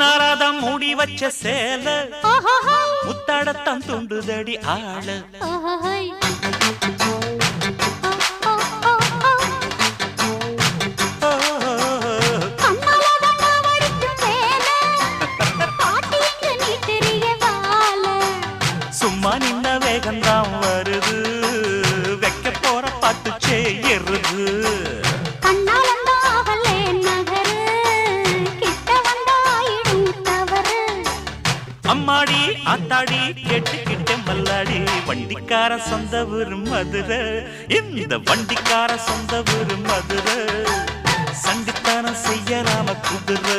உன்னாராதம் மூடி வச்ச சேல முத்தாடத்தான் துண்டுதடி ஆள சும்மா நின்ன வேகந்தான் வருது வைக்க போற பாட்டு செய்யறது அம்மாடி ஆத்தாடி கேட்டுக்கிட்டே மல்லாடி வண்டிக்கார சொந்த ஊரு மதுரை இந்த வண்டிக்கார சொந்த ஊரு மதுரை சண்டித்தனம் செய்யலாம குதிரை